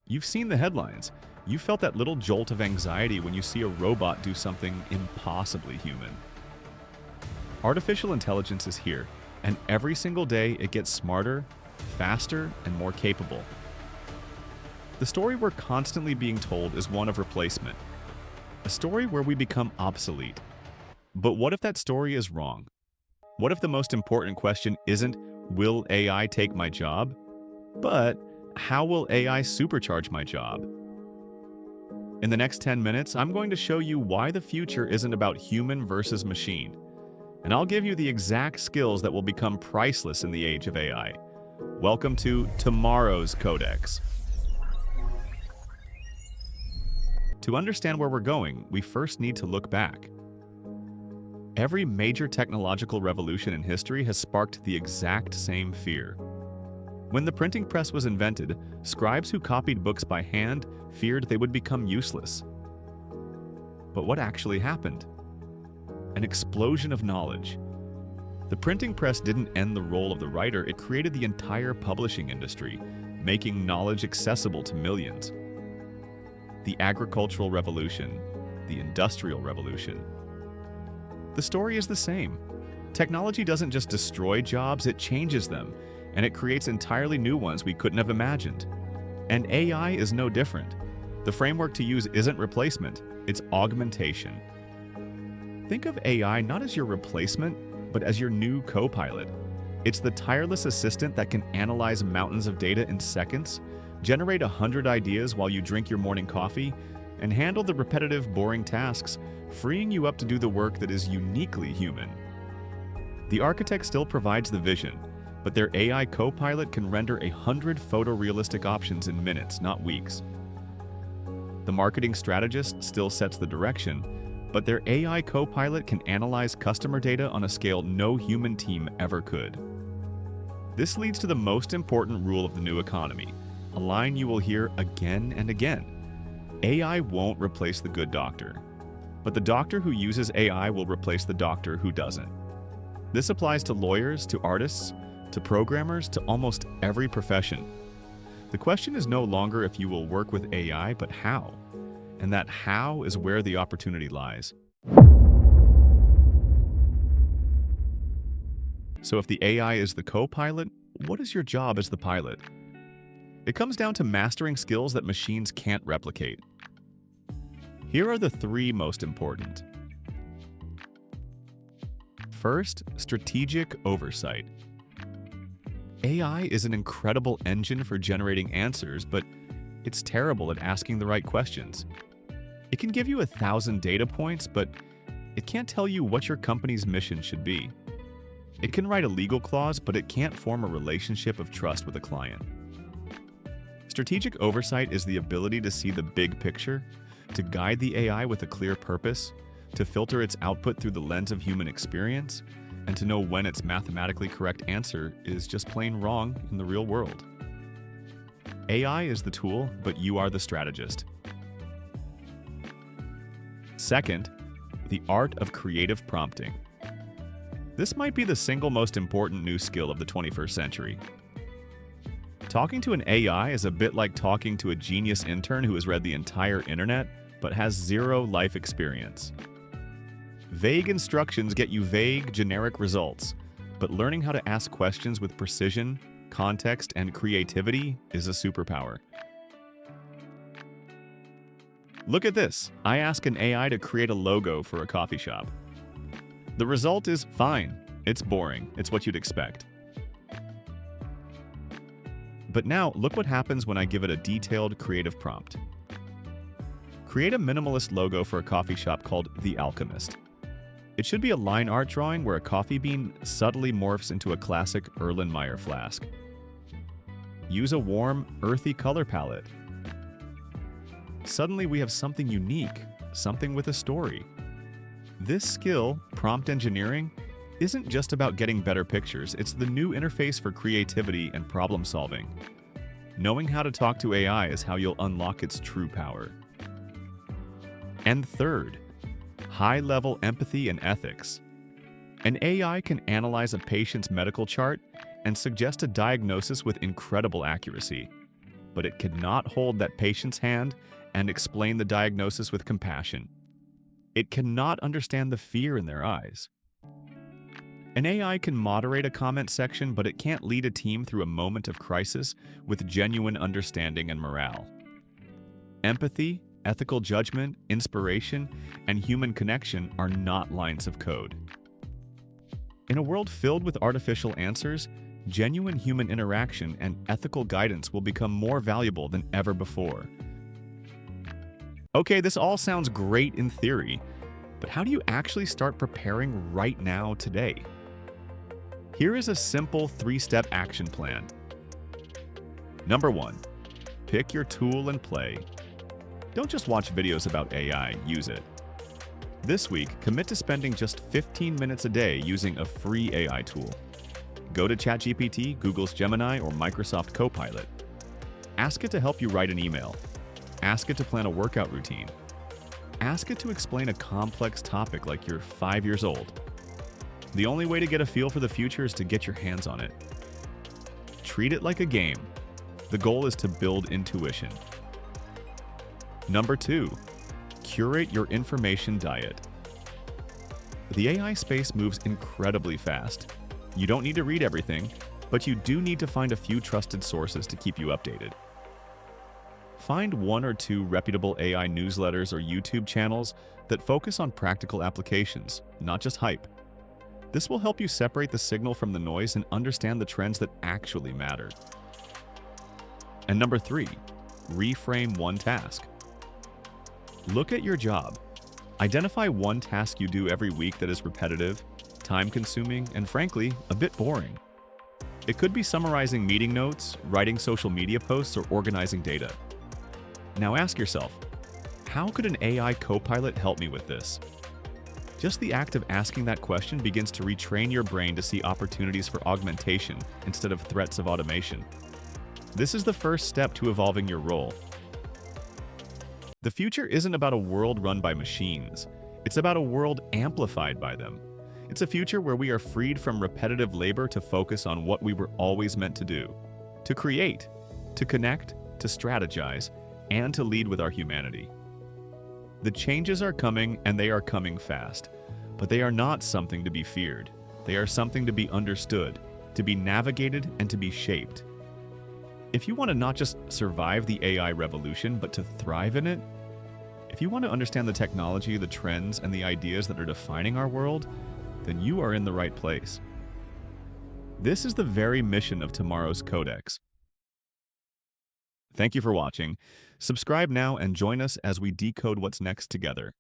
You've seen the headlines. You felt that little jolt of anxiety when you see a robot do something impossibly human. Artificial intelligence is here, and every single day it gets smarter, faster, and more capable. The story we're constantly being told is one of replacement, a story where we become obsolete. But what if that story is wrong? What if the most important question isn't, will AI take my job? But, how will AI supercharge my job? In the next 10 minutes, I'm going to show you why the future isn't about human versus machine. And I'll give you the exact skills that will become priceless in the age of AI. Welcome to Tomorrow's Codex. To understand where we're going, we first need to look back. Every major technological revolution in history has sparked the exact same fear. When the printing press was invented, scribes who copied books by hand feared they would become useless. But what actually happened? An explosion of knowledge. The printing press didn't end the role of the writer, it created the entire publishing industry, making knowledge accessible to millions. The agricultural revolution, the industrial revolution. The story is the same. Technology doesn't just destroy jobs, it changes them, and it creates entirely new ones we couldn't have imagined. And AI is no different. The framework to use isn't replacement, it's augmentation. Think of AI not as your replacement, but as your new co-pilot. It's the tireless assistant that can analyze mountains of data in seconds, generate 100 ideas while you drink your morning coffee, and handle the repetitive, boring tasks, freeing you up to do the work that is uniquely human. The architect still provides the vision, but their AI co-pilot can render 100 photorealistic options in minutes, not weeks. The marketing strategist still sets the direction, but their AI co-pilot can analyze customer data on a scale no human team ever could. This leads to the most important rule of the new economy, a line you will hear again and again. AI won't replace the good doctor, but the doctor who uses AI will replace the doctor who doesn't. This applies to lawyers, to artists, to programmers, to almost every profession. The question is no longer if you will work with AI, but how. And that how is where the opportunity lies. So if the AI is the co-pilot, what is your job as the pilot? It comes down to mastering skills that machines can't replicate. Here are the three most important. First, strategic oversight. AI is an incredible engine for generating answers, but it's terrible at asking the right questions. It can give you 1,000 data points, but it can't tell you what your company's mission should be. It can write a legal clause, but it can't form a relationship of trust with a client. Strategic oversight is the ability to see the big picture, to guide the AI with a clear purpose, to filter its output through the lens of human experience, and to know when its mathematically correct answer is just plain wrong in the real world. AI is the tool, but you are the strategist. Second, the art of creative prompting. This might be the single most important new skill of the 21st century. Talking to an AI is a bit like talking to a genius intern who has read the entire internet but has zero life experience. Vague instructions get you vague, generic results, but learning how to ask questions with precision, context, and creativity is a superpower. Look at this. I ask an AI to create a logo for a coffee shop. The result is fine. It's boring. It's what you'd expect. But now, look what happens when I give it a detailed, creative prompt. Create a minimalist logo for a coffee shop called The Alchemist. It should be a line art drawing where a coffee bean subtly morphs into a classic Erlenmeyer flask. Use a warm, earthy color palette. Suddenly we have something unique, something with a story. This skill, prompt engineering, isn't just about getting better pictures, it's the new interface for creativity and problem solving. Knowing how to talk to AI is how you'll unlock its true power. And third, high-level empathy and ethics. An AI can analyze a patient's medical chart and suggest a diagnosis with incredible accuracy. but it cannot hold that patient's hand and explain the diagnosis with compassion. It cannot understand the fear in their eyes. An AI can moderate a comment section, but it can't lead a team through a moment of crisis with genuine understanding and morale. Empathy, ethical judgment, inspiration, and human connection are not lines of code. In a world filled with artificial answers, genuine human interaction and ethical guidance will become more valuable than ever before. Okay, this all sounds great in theory, but how do you actually start preparing right now today? Here is a simple 3-step action plan. Number 1, pick your tool and play. Don't just watch videos about AI, use it. This week, commit to spending just 15 minutes a day using a free AI tool. Go to ChatGPT, Google's Gemini, or Microsoft Copilot. Ask it to help you write an email. Ask it to plan a workout routine. Ask it to explain a complex topic like you're 5 years old. The only way to get a feel for the future is to get your hands on it. Treat it like a game. The goal is to build intuition. Number 2, curate your information diet. The AI space moves incredibly fast. You don't need to read everything, but you do need to find a few trusted sources to keep you updated. Find 1 or 2 reputable AI newsletters or YouTube channels that focus on practical applications, not just hype. This will help you separate the signal from the noise and understand the trends that actually matter. And number 3, reframe one task. Look at your job. Identify one task you do every week that is repetitive, time-consuming, and frankly, a bit boring. It could be summarizing meeting notes, writing social media posts, or organizing data. Now ask yourself, how could an AI copilot help me with this? Just the act of asking that question begins to retrain your brain to see opportunities for augmentation instead of threats of automation. This is the first step to evolving your role. The future isn't about a world run by machines. It's about a world amplified by them. It's a future where we are freed from repetitive labor to focus on what we were always meant to do: to create, to connect, to strategize, and to lead with our humanity. The changes are coming, and they are coming fast, but they are not something to be feared. They are something to be understood, to be navigated, and to be shaped. If you want to not just survive the AI revolution, but to thrive in it, if you want to understand the technology, the trends, and the ideas that are defining our world, then you are in the right place. This is the very mission of tomorrow's Codex. Thank you for watching. Subscribe now and join us as we decode what's next together.